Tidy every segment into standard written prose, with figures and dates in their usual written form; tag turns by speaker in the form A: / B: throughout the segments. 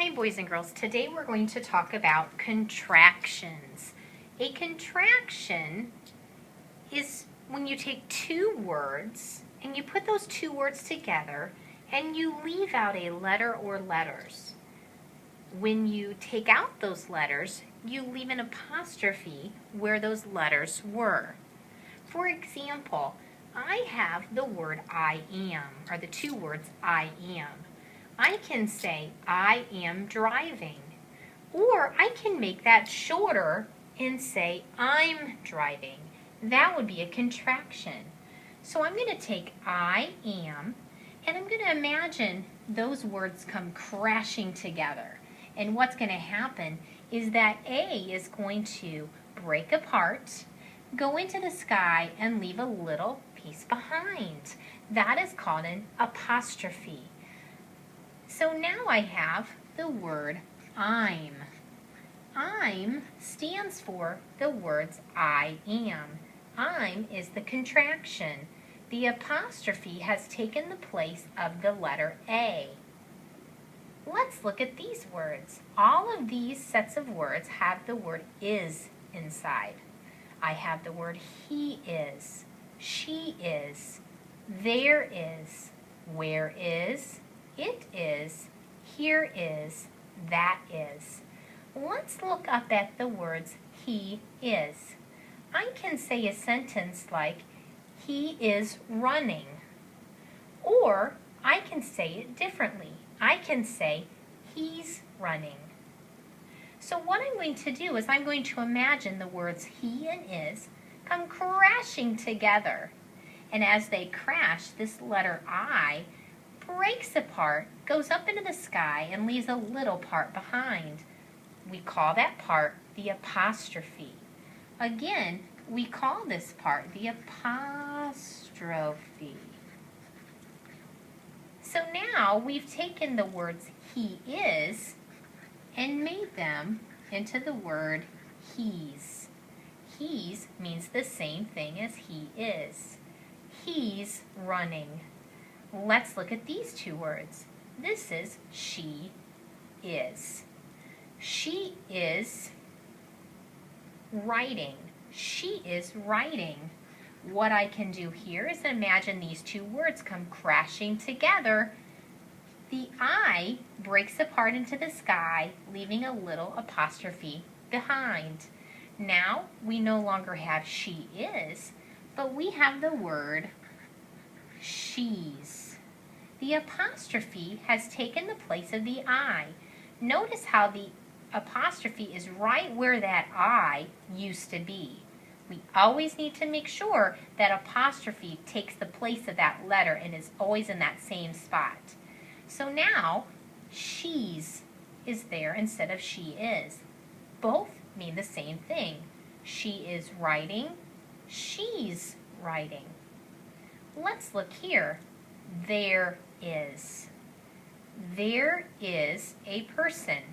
A: Hi boys and girls, today we're going to talk about contractions. A contraction is when you take two words and you put those two words together and you leave out a letter or letters. When you take out those letters, you leave an apostrophe where those letters were. For example, I have the word I am, or the two words I am. I can say, I am driving. Or I can make that shorter and say, I'm driving. That would be a contraction. So I'm going to take I am, and I'm going to imagine those words come crashing together. And what's going to happen is that A is going to break apart, go into the sky, and leave a little piece behind. That is called an apostrophe. So now I have the word I'm. I'm stands for the words I am. I'm is the contraction. The apostrophe has taken the place of the letter A. Let's look at these words. All of these sets of words have the word is inside. I have the word he is, she is, there is, where is, it is, here is, that is. Let's look up at the words he is. I can say a sentence like, he is running. Or I can say it differently. I can say, he's running. So what I'm going to do is I'm going to imagine the words he and is come crashing together. And as they crash, this letter I breaks apart, goes up into the sky, and leaves a little part behind. We call that part the apostrophe. Again, we call this part the apostrophe. So now we've taken the words he is and made them into the word he's. He's means the same thing as he is. He's running. Let's look at these two words. This is she is. She is writing. She is writing. What I can do here is imagine these two words come crashing together. The I breaks apart into the sky, leaving a little apostrophe behind. Now we no longer have she is, but we have the word she's. The apostrophe has taken the place of the I. Notice how the apostrophe is right where that I used to be. We always need to make sure that apostrophe takes the place of that letter and is always in that same spot. So now, she's is there instead of she is. Both mean the same thing. She is writing, she's writing. Let's look here. There is. There is a person.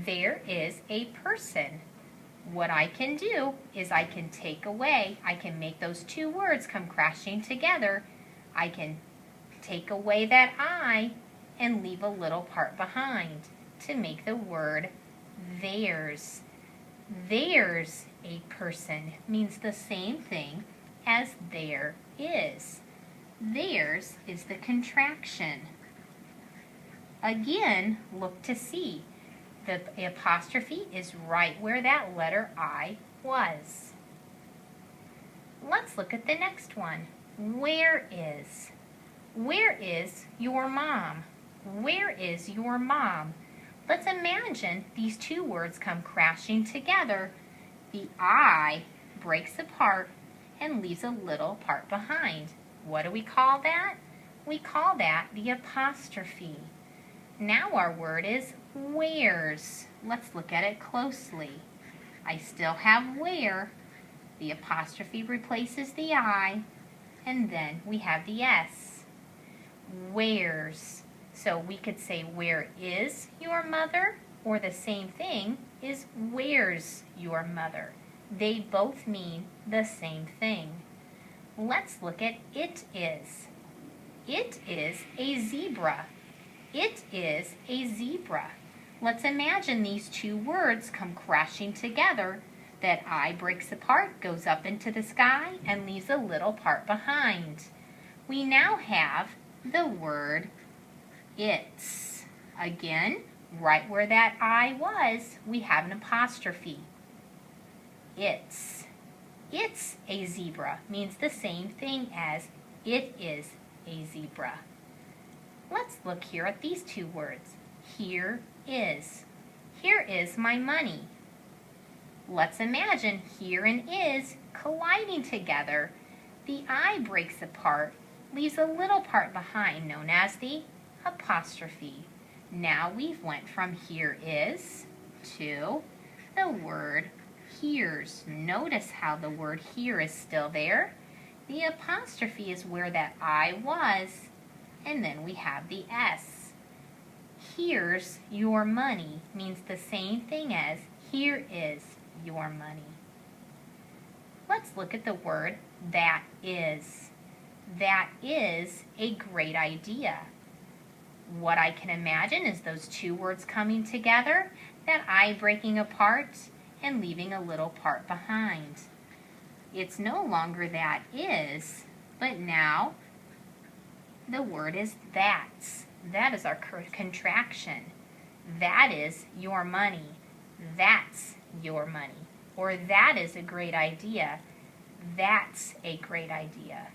A: There is a person. What I can do is I can take away, I can make those two words come crashing together. I can take away that I and leave a little part behind to make the word theirs. There's a person means the same thing as there is. Theirs is the contraction. Again, look to see. The apostrophe is right where that letter I was. Let's look at the next one. Where is? Where is your mom? Where is your mom? Let's imagine these two words come crashing together. The I breaks apart and leaves a little part behind. What do we call that? We call that the apostrophe. Now our word is where's. Let's look at it closely. I still have where. The apostrophe replaces the I, and then we have the S. Where's. So we could say where is your mother, or the same thing is where's your mother. They both mean the same thing. Let's look at it is. It is a zebra. It is a zebra. Let's imagine these two words come crashing together. That I breaks apart, goes up into the sky, and leaves a little part behind. We now have the word it's. Again, right where that I was, we have an apostrophe. It's. It's a zebra means the same thing as it is a zebra. Let's look here at these two words. Here is. Here is my money. Let's imagine here and is colliding together. The I breaks apart, leaves a little part behind known as the apostrophe. Now we've went from here is to the word here's. Notice how the word here is still there. The apostrophe is where that I was, and then we have the S. Here's your money means the same thing as here is your money. Let's look at the word that is. That is a great idea. What I can imagine is those two words coming together, that I breaking apart and leaving a little part behind. It's no longer that is, but now the word is that's. That is our contraction. That is your money. That's your money. Or that is a great idea. That's a great idea.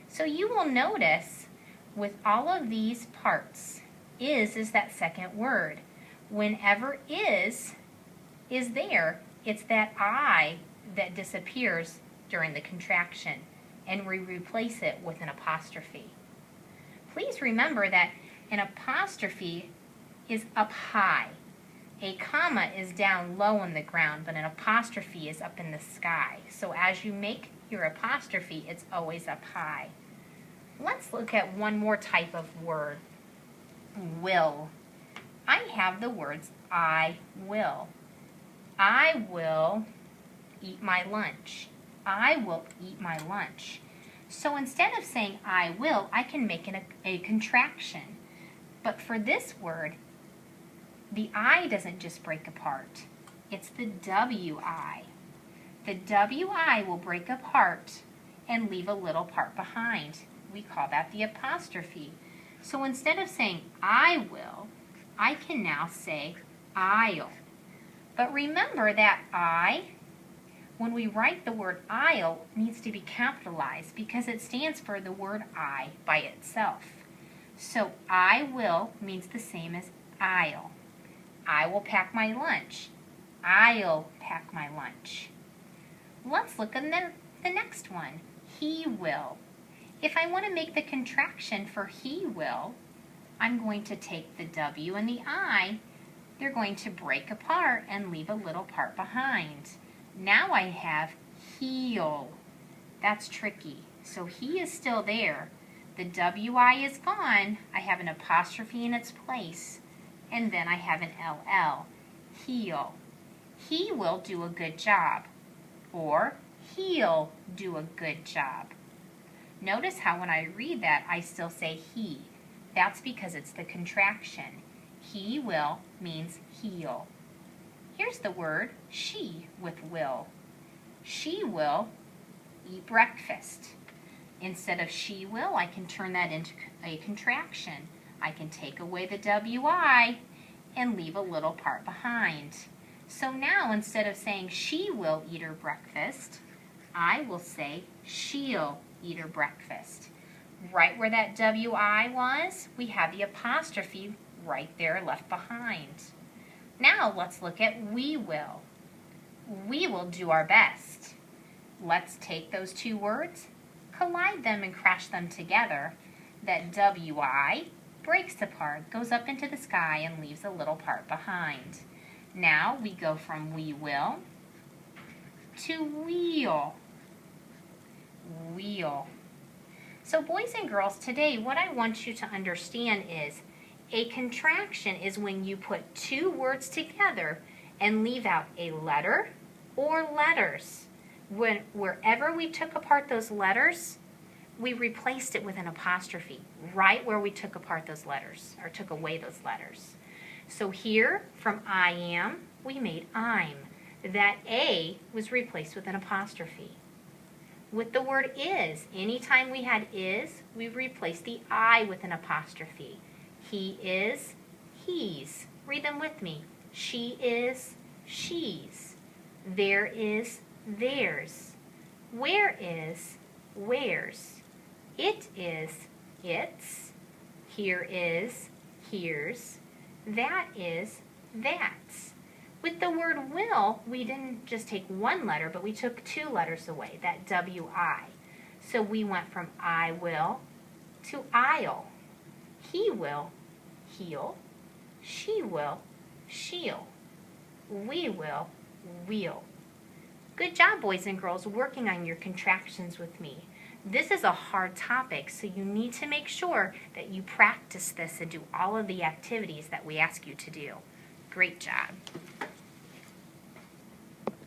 A: So you will notice with all of these parts, is that second word. Whenever is there, it's that I that disappears during the contraction, and we replace it with an apostrophe. Please remember that an apostrophe is up high. A comma is down low on the ground, but an apostrophe is up in the sky. So as you make your apostrophe, it's always up high. Let's look at one more type of word. Will. I have the words I will. I will eat my lunch. I will eat my lunch. So instead of saying I will, I can make a contraction. But for this word, the I doesn't just break apart. It's the WI. The WI will break apart and leave a little part behind. We call that the apostrophe. So instead of saying I will, I can now say I'll. But remember that I, when we write the word I'll, needs to be capitalized because it stands for the word I by itself. So I will means the same as I'll. I will pack my lunch. I'll pack my lunch. Let's look at the next one. He will. If I want to make the contraction for he will, I'm going to take the W and the I. They're going to break apart and leave a little part behind. Now I have he'll. That's tricky. So he is still there. The WI is gone. I have an apostrophe in its place. And then I have an LL. He'll. He will do a good job. Or he'll do a good job. Notice how when I read that, I still say he. That's because it's the contraction. He will means he'll. Here's the word she with will. She will eat breakfast. Instead of she will, I can turn that into a contraction. I can take away the WI and leave a little part behind. So now instead of saying she will eat her breakfast, I will say she'll eat her breakfast. Right where that WI was, we have the apostrophe right there left behind. Now let's look at we will. We will do our best. Let's take those two words, collide them and crash them together. That WI breaks apart, goes up into the sky and leaves a little part behind. Now we go from we will to wheel. Wheel. So boys and girls, today what I want you to understand is a contraction is when you put two words together and leave out a letter or letters. Wherever we took apart those letters, we replaced it with an apostrophe right where we took apart those letters, or took away those letters. So here, from I am, we made I'm. That A was replaced with an apostrophe. With the word is, anytime we had is, we replaced the I with an apostrophe. He is, he's. Read them with me. She is, she's. There is, theirs. Where is, where's. It is, its. Here is, here's. That is, that's. With the word will, we didn't just take one letter, but we took two letters away, that W-I. So we went from I will to I'll. He will, he'll. She will, she'll. We will, we'll. Good job, boys and girls, working on your contractions with me. This is a hard topic, so you need to make sure that you practice this and do all of the activities that we ask you to do. Great job.